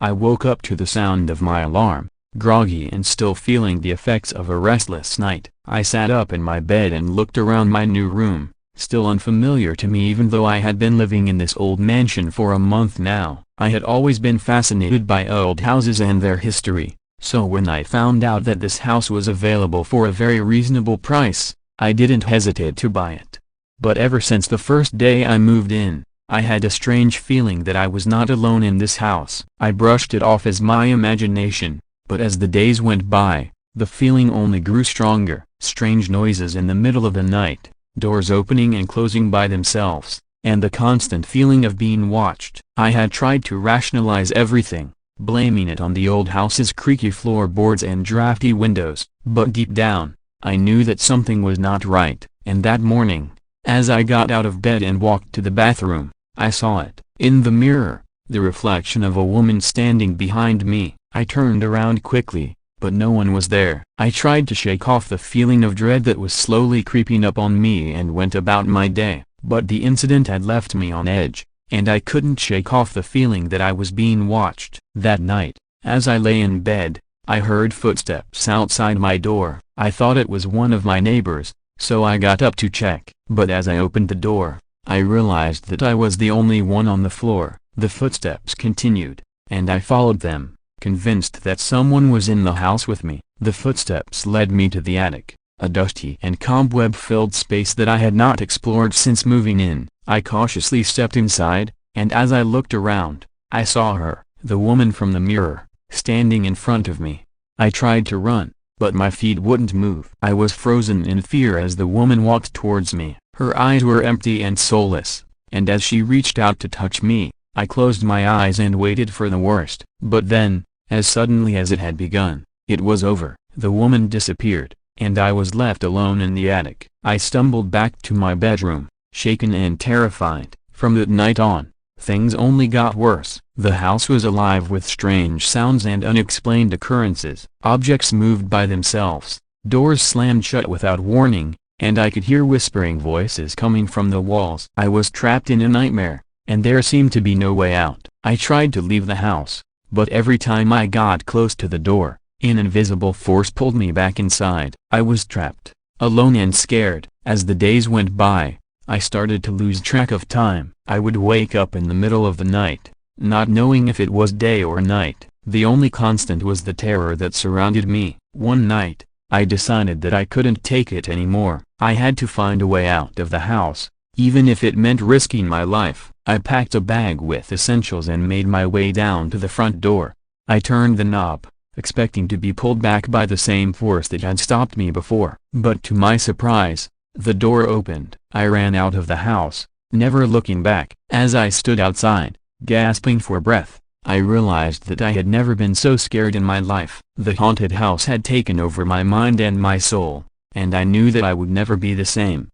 I woke up to the sound of my alarm, groggy and still feeling the effects of a restless night. I sat up in my bed and looked around my new room, still unfamiliar to me even though I had been living in this old mansion for a month now. I had always been fascinated by old houses and their history, so when I found out that this house was available for a very reasonable price, I didn't hesitate to buy it. But ever since the first day I moved in, I had a strange feeling that I was not alone in this house. I brushed it off as my imagination, but as the days went by, the feeling only grew stronger. Strange noises in the middle of the night, doors opening and closing by themselves, and the constant feeling of being watched. I had tried to rationalize everything, blaming it on the old house's creaky floorboards and drafty windows, but deep down, I knew that something was not right. And that morning, as I got out of bed and walked to the bathroom, I saw it. In the mirror, the reflection of a woman standing behind me. I turned around quickly, but no one was there. I tried to shake off the feeling of dread that was slowly creeping up on me and went about my day, but the incident had left me on edge, and I couldn't shake off the feeling that I was being watched. That night, as I lay in bed, I heard footsteps outside my door. I thought it was one of my neighbors, so I got up to check, but as I opened the door, I realized that I was the only one on the floor. The footsteps continued, and I followed them, convinced that someone was in the house with me. The footsteps led me to the attic, a dusty and cobweb-filled space that I had not explored since moving in. I cautiously stepped inside, and as I looked around, I saw her, the woman from the mirror, standing in front of me. I tried to run, but my feet wouldn't move. I was frozen in fear as the woman walked towards me. Her eyes were empty and soulless, and as she reached out to touch me, I closed my eyes and waited for the worst. But then, as suddenly as it had begun, it was over. The woman disappeared, and I was left alone in the attic. I stumbled back to my bedroom, shaken and terrified. From that night on, things only got worse. The house was alive with strange sounds and unexplained occurrences. Objects moved by themselves, doors slammed shut without warning, and I could hear whispering voices coming from the walls. I was trapped in a nightmare, and there seemed to be no way out. I tried to leave the house, but every time I got close to the door, an invisible force pulled me back inside. I was trapped, alone and scared. As the days went by, I started to lose track of time. I would wake up in the middle of the night, not knowing if it was day or night. The only constant was the terror that surrounded me. One night, I decided that I couldn't take it anymore. I had to find a way out of the house, even if it meant risking my life. I packed a bag with essentials and made my way down to the front door. I turned the knob, expecting to be pulled back by the same force that had stopped me before. But to my surprise, the door opened. I ran out of the house, never looking back. As I stood outside, gasping for breath, I realized that I had never been so scared in my life. The haunted house had taken over my mind and my soul, and I knew that I would never be the same.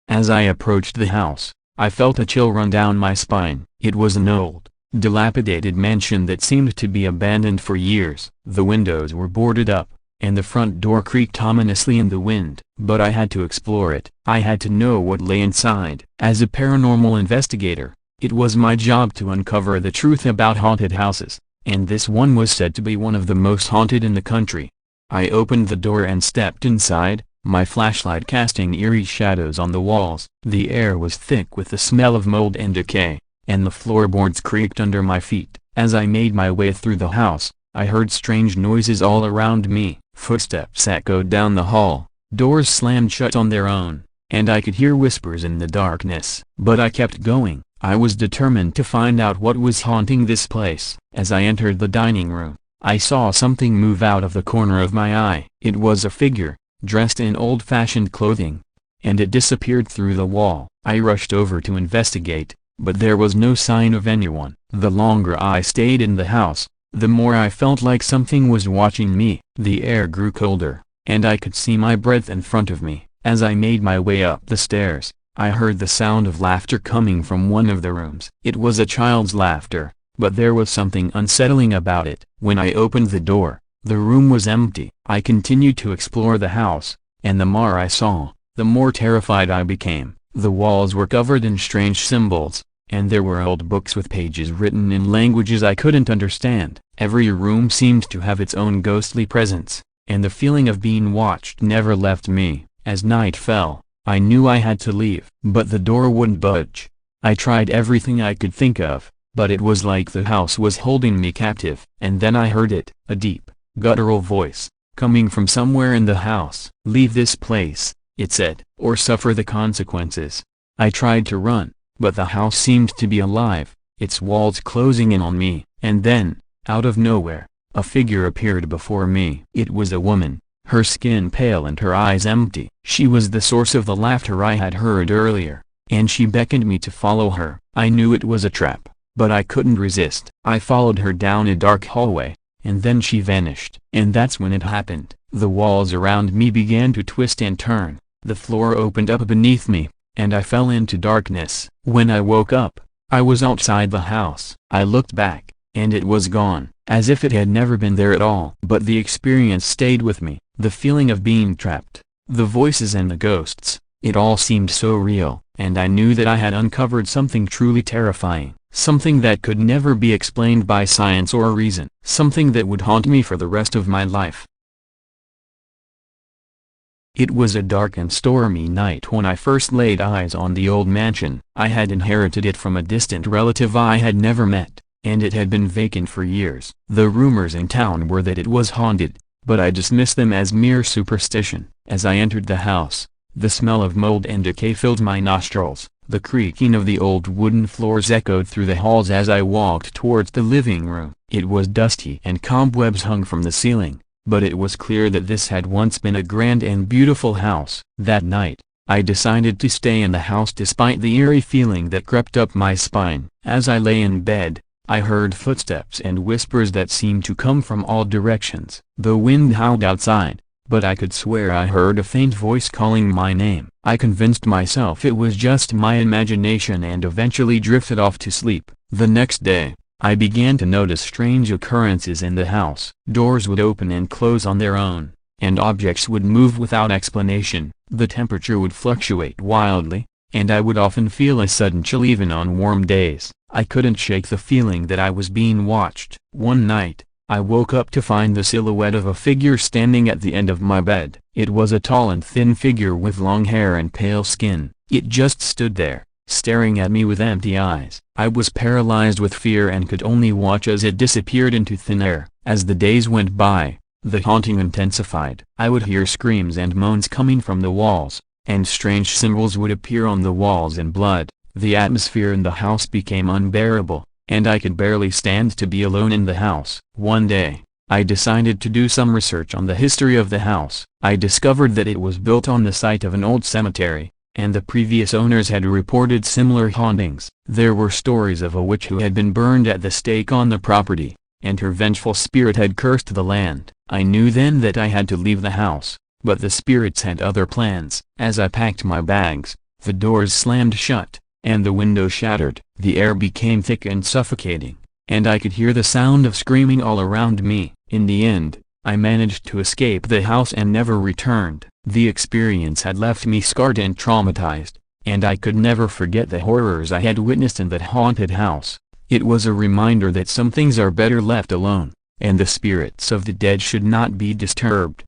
As I approached the house, I felt a chill run down my spine. It was an old, dilapidated mansion that seemed to be abandoned for years. The windows were boarded up, and the front door creaked ominously in the wind. But I had to explore it. I had to know what lay inside. As a paranormal investigator, it was my job to uncover the truth about haunted houses, and this one was said to be one of the most haunted in the country. I opened the door and stepped inside, my flashlight casting eerie shadows on the walls. The air was thick with the smell of mold and decay, and the floorboards creaked under my feet. As I made my way through the house, I heard strange noises all around me. Footsteps echoed down the hall, doors slammed shut on their own, and I could hear whispers in the darkness. But I kept going. I was determined to find out what was haunting this place. As I entered the dining room, I saw something move out of the corner of my eye. It was a figure, dressed in old-fashioned clothing, and it disappeared through the wall. I rushed over to investigate, but there was no sign of anyone. The longer I stayed in the house, the more I felt like something was watching me. The air grew colder, and I could see my breath in front of me. As I made my way up the stairs, I heard the sound of laughter coming from one of the rooms. It was a child's laughter, but there was something unsettling about it. When I opened the door, the room was empty. I continued to explore the house, and the more I saw, the more terrified I became. The walls were covered in strange symbols, and there were old books with pages written in languages I couldn't understand. Every room seemed to have its own ghostly presence, and the feeling of being watched never left me. As night fell, I knew I had to leave. But the door wouldn't budge. I tried everything I could think of, but it was like the house was holding me captive. And then I heard it, a deep, guttural voice, coming from somewhere in the house. "Leave this place," it said, "or suffer the consequences." I tried to run, but the house seemed to be alive, its walls closing in on me. And then, out of nowhere, a figure appeared before me. It was a woman, her skin pale and her eyes empty. She was the source of the laughter I had heard earlier, and she beckoned me to follow her. I knew it was a trap, but I couldn't resist. I followed her down a dark hallway, and then she vanished. And that's when it happened. The walls around me began to twist and turn, the floor opened up beneath me, and I fell into darkness. When I woke up, I was outside the house. I looked back, and it was gone, as if it had never been there at all. But the experience stayed with me, the feeling of being trapped, the voices and the ghosts, it all seemed so real, and I knew that I had uncovered something truly terrifying, something that could never be explained by science or reason, something that would haunt me for the rest of my life. It was a dark and stormy night when I first laid eyes on the old mansion. I had inherited it from a distant relative I had never met, and it had been vacant for years. The rumors in town were that it was haunted, but I dismissed them as mere superstition. As I entered the house, the smell of mold and decay filled my nostrils. The creaking of the old wooden floors echoed through the halls as I walked towards the living room. It was dusty and cobwebs hung from the ceiling, but it was clear that this had once been a grand and beautiful house. That night, I decided to stay in the house despite the eerie feeling that crept up my spine. As I lay in bed, I heard footsteps and whispers that seemed to come from all directions. The wind howled outside, but I could swear I heard a faint voice calling my name. I convinced myself it was just my imagination and eventually drifted off to sleep. The next day, I began to notice strange occurrences in the house. Doors would open and close on their own, and objects would move without explanation. The temperature would fluctuate wildly, and I would often feel a sudden chill even on warm days. I couldn't shake the feeling that I was being watched. One night, I woke up to find the silhouette of a figure standing at the end of my bed. It was a tall and thin figure with long hair and pale skin. It just stood there, staring at me with empty eyes. I was paralyzed with fear and could only watch as it disappeared into thin air. As the days went by, the haunting intensified. I would hear screams and moans coming from the walls, and strange symbols would appear on the walls in blood. The atmosphere in the house became unbearable, and I could barely stand to be alone in the house. One day, I decided to do some research on the history of the house. I discovered that it was built on the site of an old cemetery, and the previous owners had reported similar hauntings. There were stories of a witch who had been burned at the stake on the property, and her vengeful spirit had cursed the land. I knew then that I had to leave the house, but the spirits had other plans. As I packed my bags, the doors slammed shut, and the window shattered. The air became thick and suffocating, and I could hear the sound of screaming all around me. In the end, I managed to escape the house and never returned. The experience had left me scarred and traumatized, and I could never forget the horrors I had witnessed in that haunted house. It was a reminder that some things are better left alone, and the spirits of the dead should not be disturbed.